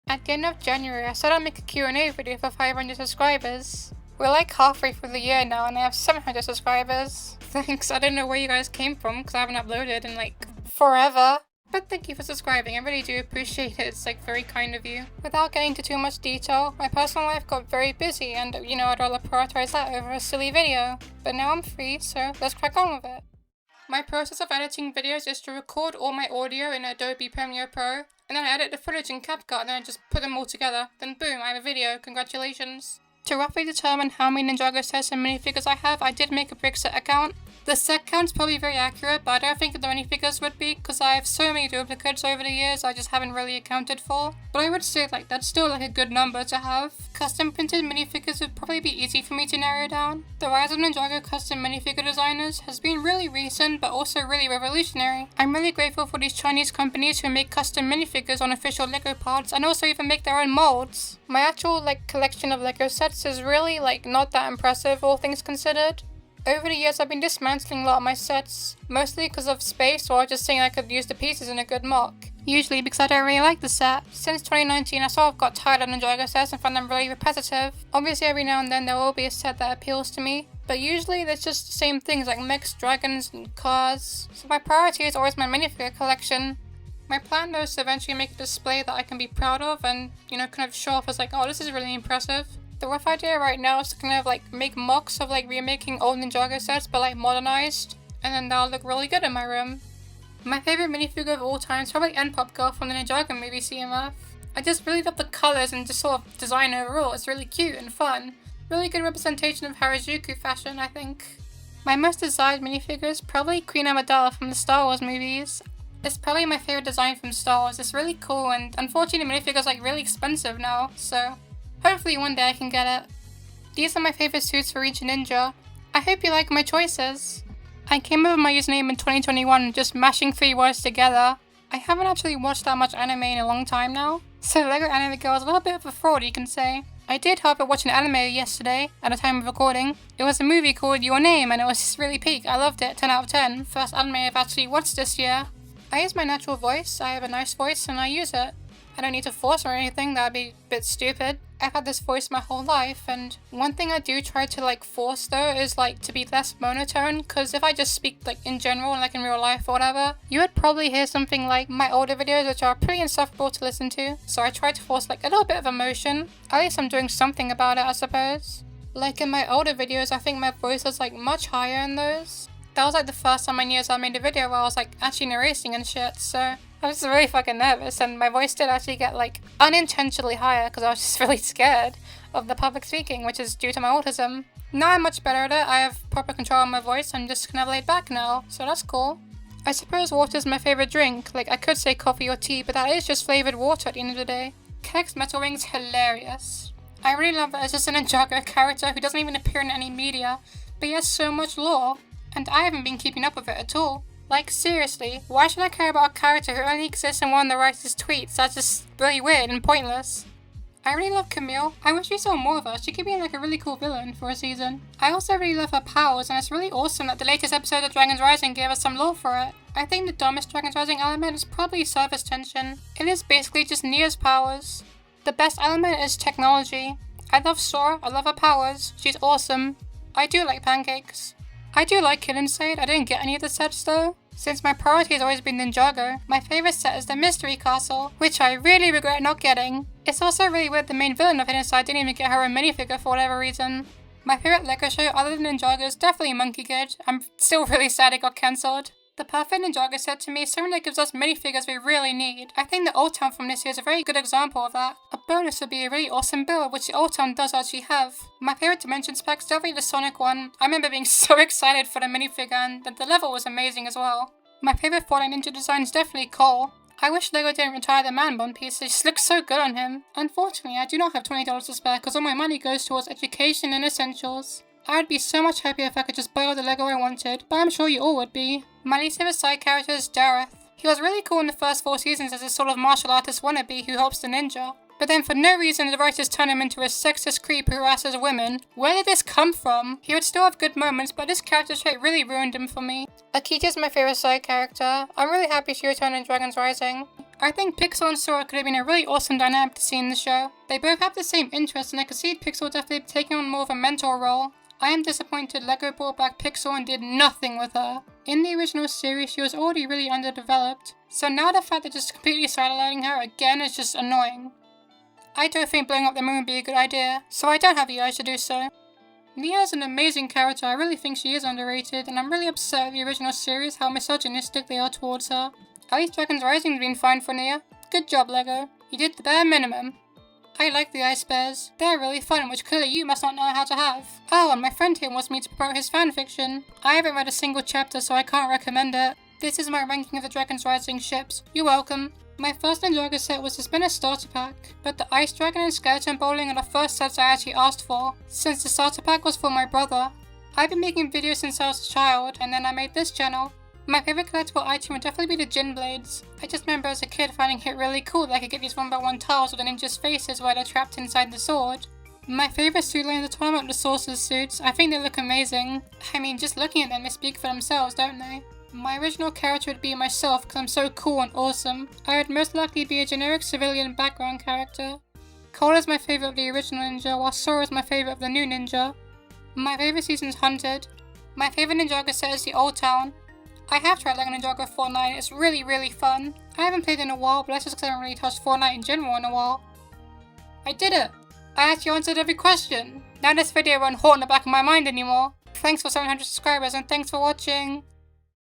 At the end of January, I said I'd make a Q&A video for 500 subscribers. We're like halfway through the year now and I have 700 subscribers. Thanks, I don't know where you guys came from because I haven't uploaded in like forever. But thank you for subscribing, I really do appreciate it, it's like very kind of you. Without getting into too much detail, my personal life got very busy and I'd rather prioritize that over a silly video. But now I'm free, so let's crack on with it. My process of editing videos is to record all my audio in Adobe Premiere Pro, and then I edit the footage in CapCut and then I just put them all together. Then boom, I have a video, congratulations. To roughly determine how many Ninjago sets and minifigures I have, I did make a brick set account. The set count's probably very accurate, but I don't think the minifigures would be, because I have so many duplicates over the years I just haven't really accounted for. But I would say that's still a good number to have. Custom printed minifigures would probably be easy for me to narrow down. The rise of Ninjago custom minifigure designers has been really recent, but also really revolutionary. I'm really grateful for these Chinese companies who make custom minifigures on official Lego parts and also even make their own molds. My actual collection of Lego sets is really not that impressive, all things considered. Over the years I've been dismantling a lot of my sets, mostly because of space or just saying I could use the pieces in a good mock. Usually because I don't really like the set. Since 2019 I sort of got tired of Ninjago sets and found them really repetitive. Obviously every now and then there will be a set that appeals to me, but usually there's just the same things like mechs, dragons, and cars. So my priority is always my minifigure collection. My plan though is to eventually make a display that I can be proud of and, kind of show off as oh, this is really impressive. The rough idea right now is to kind of make mocks of remaking old Ninjago sets but modernized, and then that'll look really good in my room. My favorite minifigure of all time is probably N-Pop Girl from the Ninjago movie CMF. I just really love the colors and just sort of design overall, it's really cute and fun. Really good representation of Harajuku fashion, I think. My most desired minifigure is probably Queen Amidala from the Star Wars movies. It's probably my favorite design from Star Wars, it's really cool and unfortunately the minifigure's really expensive now, so hopefully one day I can get it. These are my favorite suits for each ninja. I hope you like my choices. I came up with my username in 2021 just mashing 3 words together. I haven't actually watched that much anime in a long time now, so Lego Anime Girl is a little bit of a fraud you can say. I did however watch an anime yesterday at the time of recording. It was a movie called Your Name and it was just really peak. I loved it, 10 out of 10. First anime I've actually watched this year. I use my natural voice, I have a nice voice and I use it. I don't need to force or anything, that'd be a bit stupid. I've had this voice my whole life, and one thing I do try to force though is to be less monotone, because if I just speak in general and in real life or whatever, you would probably hear something like my older videos which are pretty insufferable to listen to, so I try to force a little bit of emotion. At least I'm doing something about it, I suppose. In my older videos, I think my voice was much higher in those. That was the first time in years I made a video where I was actually narrating and shit, so I was just really fucking nervous and my voice did actually get unintentionally higher because I was just really scared of the public speaking, which is due to my autism. Now I'm much better at it, I have proper control of my voice, I'm just kind of laid back now, so that's cool. I suppose water is my favorite drink, I could say coffee or tea, but that is just flavoured water at the end of the day. Keg's Metal Ring's hilarious. I really love that it's just an Ninjago character who doesn't even appear in any media, but he has so much lore, and I haven't been keeping up with it at all. Seriously, why should I care about a character who only exists in one of the writer's tweets? That's just really weird and pointless. I really love Camille. I wish we saw more of her. She could be a really cool villain for a season. I also really love her powers, and it's really awesome that the latest episode of Dragon's Rising gave us some lore for it. I think the dumbest Dragon's Rising element is probably surface tension. It is basically just Nia's powers. The best element is technology. I love Sora, I love her powers. She's awesome. I do like pancakes. I do like Kill Inside, I didn't get any of the sets though. Since my priority has always been Ninjago, my favourite set is the Mystery Castle, which I really regret not getting. It's also really weird the main villain of Hidden Side didn't even get her own minifigure for whatever reason. My favourite Lego show other than Ninjago is definitely Monkey Kid. I'm still really sad it got cancelled. The perfect Ninjago set to me is something that gives us minifigures we really need. I think the Old Town from this year is a very good example of that. A bonus would be a really awesome build, which the Old Town does actually have. My favourite Dimensions pack is definitely the Sonic one. I remember being so excited for the minifigure and the level was amazing as well. My favourite Fallout Ninja design is definitely Cole. I wish Lego didn't retire the Man Bun piece, it just looks so good on him. Unfortunately, I do not have $20 to spare because all my money goes towards education and essentials. I would be so much happier if I could just buy all the Lego I wanted, but I'm sure you all would be. My least favorite side character is Dareth. He was really cool in the first 4 seasons as a sort of martial artist wannabe who helps the ninja. But then for no reason the writers turn him into a sexist creep who harasses women. Where did this come from? He would still have good moments, but this character trait really ruined him for me. Akita's my favorite side character. I'm really happy she returned in Dragon's Rising. I think Pixel and Sora could have been a really awesome dynamic to see in the show. They both have the same interests, and I could see Pixel definitely taking on more of a mentor role. I am disappointed LEGO brought back Pixel and did nothing with her. In the original series, she was already really underdeveloped, so now the fact that just completely sidelining her again is just annoying. I don't think blowing up the moon would be a good idea, so I don't have the urge to do so. Nia is an amazing character. I really think she is underrated, and I'm really upset with the original series how misogynistic they are towards her. At least Dragons Rising has been fine for Nia. Good job, LEGO. You did the bare minimum. I like the ice bears. They're really fun, which clearly you must not know how to have. Oh, and my friend here wants me to promote his fanfiction. I haven't read a single chapter, so I can't recommend it. This is my ranking of the Dragons Rising ships. You're welcome. My first Ninjago set was the Spinner starter pack, but the Ice Dragon and Skeleton Bowling are the first sets I actually asked for, since the starter pack was for my brother. I've been making videos since I was a child, and then I made this channel. My favorite collectible item would definitely be the Gin Blades. I just remember as a kid finding it really cool that I could get these 1x1 tiles with the ninjas' faces where they're trapped inside the sword. My favorite suit line in the tournament are the Sorcerer's suits. I think they look amazing. I mean, just looking at them, they speak for themselves, don't they? My original character would be myself because I'm so cool and awesome. I would most likely be a generic civilian background character. Cole is my favorite of the original ninja, while Sora is my favorite of the new ninja. My favorite season is Hunted. My favorite Ninjago set is the Old Town. I have tried LEGO Ninjago Fortnite, it's really fun. I haven't played in a while, but that's just because I haven't really touched Fortnite in general in a while. I did it! I actually answered every question! Now this video won't haunt in the back of my mind anymore. Thanks for 700 subscribers and thanks for watching!